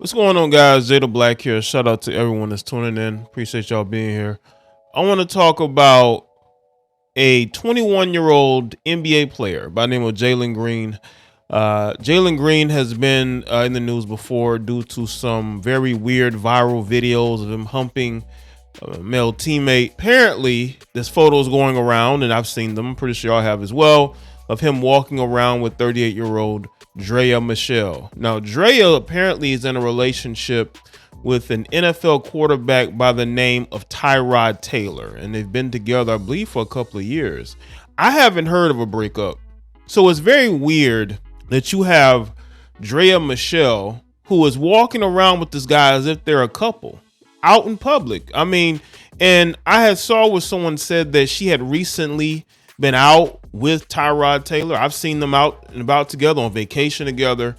What's going on, guys? Jay the Black here. Shout out to everyone that's tuning in. Appreciate y'all being here. I want to talk about a 21-year-old NBA player by the name of Jalen Green. Jalen Green has been in the news before due to some very weird viral videos of him humping a male teammate. Apparently, this photo is going around, and I've seen them. I'm pretty sure y'all have as well, of him walking around with 38-year-old Draya Michele. Now, Draya apparently is in a relationship with an NFL quarterback by the name of Tyrod Taylor, and they've been together, I believe, for a couple of years. I haven't heard of a breakup, so it's very weird that you have Draya Michele, who is walking around with this guy as if they're a couple out in public. I mean, and I had saw where someone said that she had recently been out with Tyrod Taylor. I've seen them out and about together on vacation together.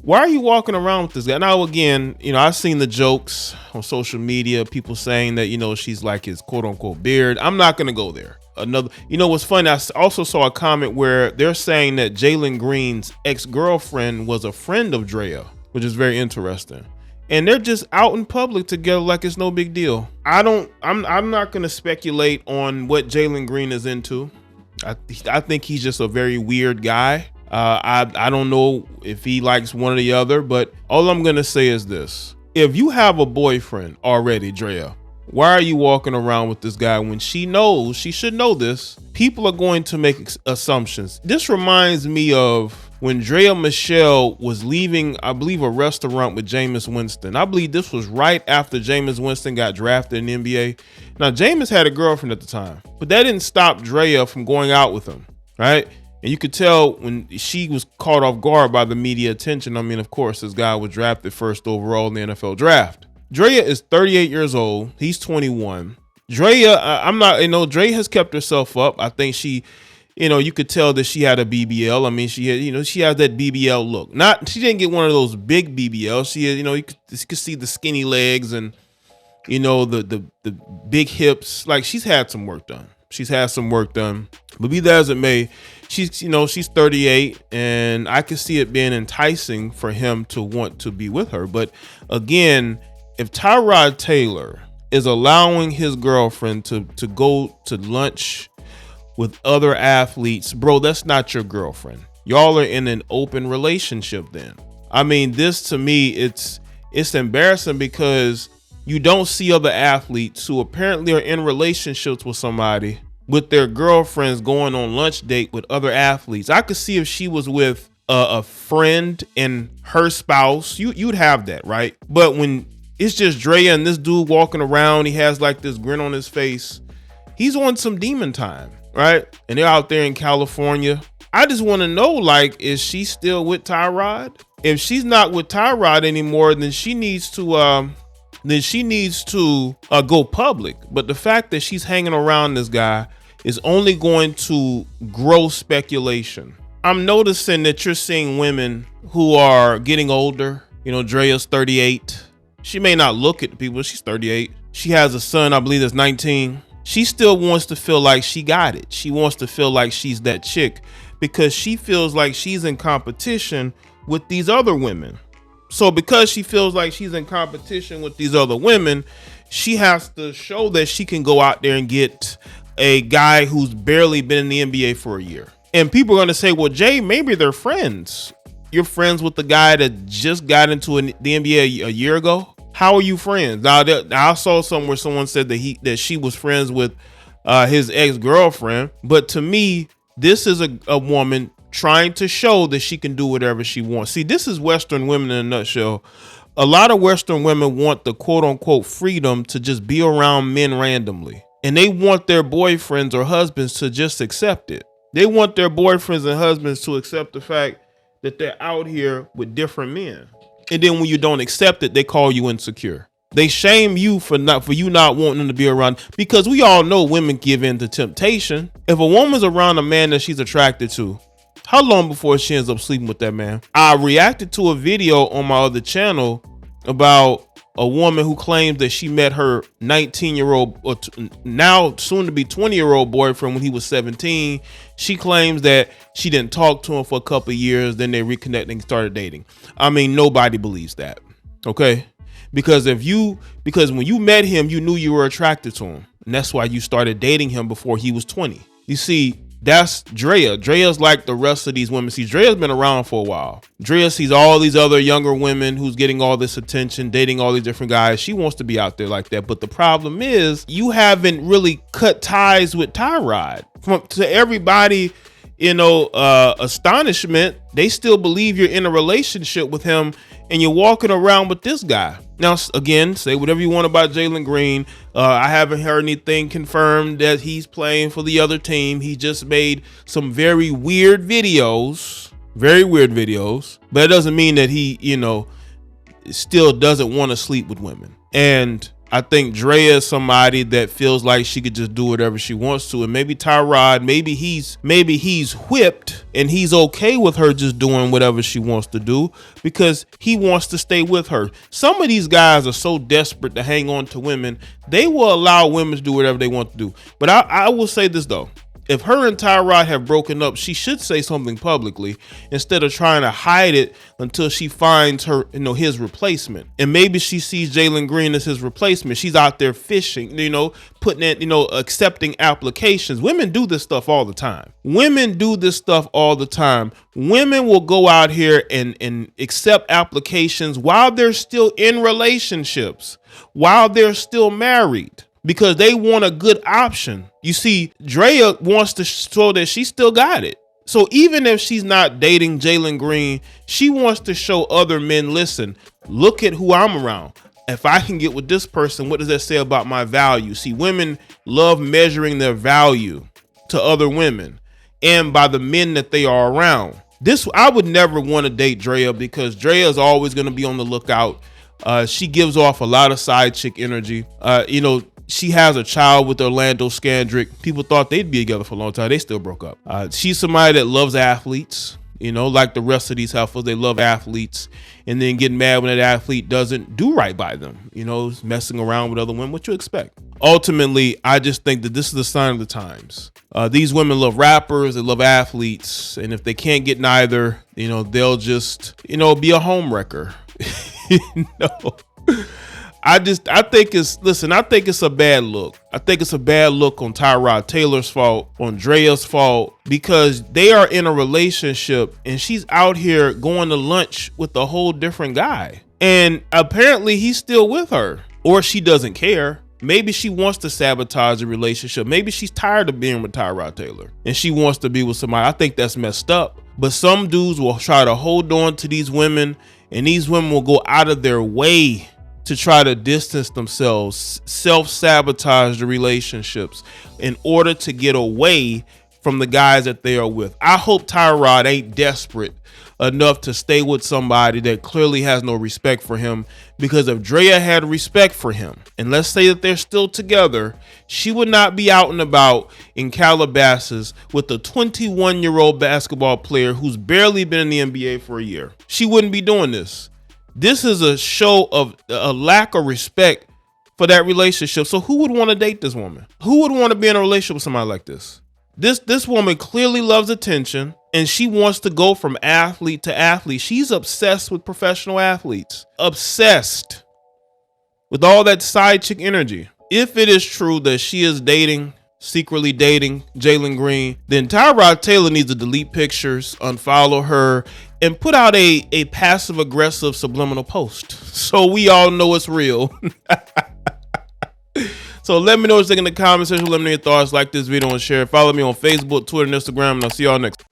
Why are you walking around with this guy? Now, again, I've seen the jokes on social media, people saying that, she's like his quote unquote beard. I'm not going to go there. What's funny, I also saw a comment where they're saying that Jalen Green's ex-girlfriend was a friend of Draya, which is very interesting. And they're just out in public together like it's no big deal. I'm not going to speculate on what Jalen Green is into. I think he's just a very weird guy. I don't know if he likes one or the other, but all I'm going to say is this. If you have a boyfriend already, Draya, why are you walking around with this guy when she knows, she should know this? People are going to make assumptions. This reminds me of when Draya Michele was leaving, I believe, a restaurant with Jameis Winston. I believe this was right after Jameis Winston got drafted in the NBA. Now, Jameis had a girlfriend at the time, but that didn't stop Draya from going out with him, right? And you could tell when she was caught off guard by the media attention. I mean, of course, this guy was drafted first overall in the NFL draft. Draya is 38 years old. He's 21. Draya, Draya has kept herself up. I think she, you could tell that she had a BBL. I mean, she had, she has that BBL look. She didn't get one of those big BBLs. She had, you could see the skinny legs and, the big hips. Like, she's had some work done. But be that as it may, she's 38, and I could see it being enticing for him to want to be with her. But again, if Tyrod Taylor is allowing his girlfriend to go to lunch with other athletes, bro, that's not your girlfriend. Y'all are in an open relationship then. I mean, this to me, it's embarrassing because you don't see other athletes who apparently are in relationships with somebody with their girlfriends going on lunch date with other athletes. I could see if she was with a friend and her spouse, you'd have that, right? But when it's just Draya and this dude walking around, he has like this grin on his face, he's on some demon time, right? And they're out there in California. I just want to know, like, is she still with Tyrod? If she's not with Tyrod anymore, then she needs to go public. But the fact that she's hanging around this guy is only going to grow speculation. I'm noticing that you're seeing women who are getting older. Draya's 38. She may not look at the people, but she's 38. She has a son, I believe, that's 19. She still wants to feel like she got it. She wants to feel like she's that chick because she feels like she's in competition with these other women. So because she feels like she's in competition with these other women, she has to show that she can go out there and get a guy who's barely been in the NBA for a year. And people are going to say, well, Jay, maybe they're friends. You're friends with the guy that just got into the NBA a year ago. How are you friends? Now, I saw somewhere someone said that she was friends with his ex-girlfriend. But to me, this is a woman trying to show that she can do whatever she wants. See, this is Western women in a nutshell. A lot of Western women want the quote unquote freedom to just be around men randomly. And they want their boyfriends or husbands to just accept it. They want their boyfriends and husbands to accept the fact that they're out here with different men. And then when you don't accept it, they call you insecure. They shame you for you not wanting them to be around, because we all know women give in to temptation. If a woman's around a man that she's attracted to, how long before she ends up sleeping with that man? I reacted to a video on my other channel about a woman who claims that she met her 19-year-old, or now soon to be 20-year-old boyfriend when he was 17. She claims that she didn't talk to him for a couple of years, then they reconnected and started dating. I mean, nobody believes that. Okay. Because when you met him, you knew you were attracted to him. And that's why you started dating him before he was 20. You see, that's Draya. Draya's like the rest of these women. See, Draya's been around for a while. Draya sees all these other younger women who's getting all this attention, dating all these different guys. She wants to be out there like that. But the problem is you haven't really cut ties with Tyrod. To everybody, astonishment, they still believe you're in a relationship with him and you're walking around with this guy. Now, again, say whatever you want about Jalen Green. I haven't heard anything confirmed that he's playing for the other team. He just made some very weird videos, but it doesn't mean that he, still doesn't want to sleep with women. And I think Draya is somebody that feels like she could just do whatever she wants to. And maybe Tyrod, maybe he's whipped and he's okay with her just doing whatever she wants to do because he wants to stay with her. Some of these guys are so desperate to hang on to women, they will allow women to do whatever they want to do. But I will say this though. If her and Tyrod have broken up, she should say something publicly instead of trying to hide it until she finds his replacement. And maybe she sees Jalen Green as his replacement. She's out there fishing, putting in, accepting applications. Women do this stuff all the time. Women will go out here and accept applications while they're still in relationships, while they're still married, because they want a good option. You see, Draya wants to show that she still got it. So even if she's not dating Jalen Green, she wants to show other men, listen, look at who I'm around. If I can get with this person, what does that say about my value? See, women love measuring their value to other women and by the men that they are around. I would never want to date Draya because Draya is always going to be on the lookout. She gives off a lot of side chick energy. She has a child with Orlando Scandrick. People thought they'd be together for a long time. They still broke up. She's somebody that loves athletes, like the rest of these heifers. They love athletes and then get mad when that athlete doesn't do right by them, messing around with other women. What you expect? Ultimately, I just think that this is a sign of the times. These women love rappers, they love athletes, and if they can't get neither, they'll just, be a home wrecker. I think it's a bad look. I think it's a bad look on Tyrod Taylor's fault, on Draya's fault, because they are in a relationship and she's out here going to lunch with a whole different guy. And apparently he's still with her, or she doesn't care. Maybe she wants to sabotage the relationship. Maybe she's tired of being with Tyrod Taylor and she wants to be with somebody. I think that's messed up. But some dudes will try to hold on to these women, and these women will go out of their way to try to distance themselves, self-sabotage the relationships in order to get away from the guys that they are with. I hope Tyrod ain't desperate enough to stay with somebody that clearly has no respect for him, because if Draya had respect for him, and let's say that they're still together, she would not be out and about in Calabasas with a 21-year-old basketball player who's barely been in the NBA for a year. She wouldn't be doing this. This is a show of a lack of respect for that relationship. So who would want to date this woman? Who would want to be in a relationship with somebody like this? This woman clearly loves attention, and she wants to go from athlete to athlete. She's obsessed with professional athletes. Obsessed with all that side chick energy. If it is true that she is secretly dating Jalen Green, then Tyrod Taylor needs to delete pictures, unfollow her, and put out a passive aggressive subliminal post so we all know it's real. So let me know what you think in the comment section. Let me know your thoughts. Like this video and share. Follow me on Facebook, Twitter, and Instagram, and I'll see y'all next time.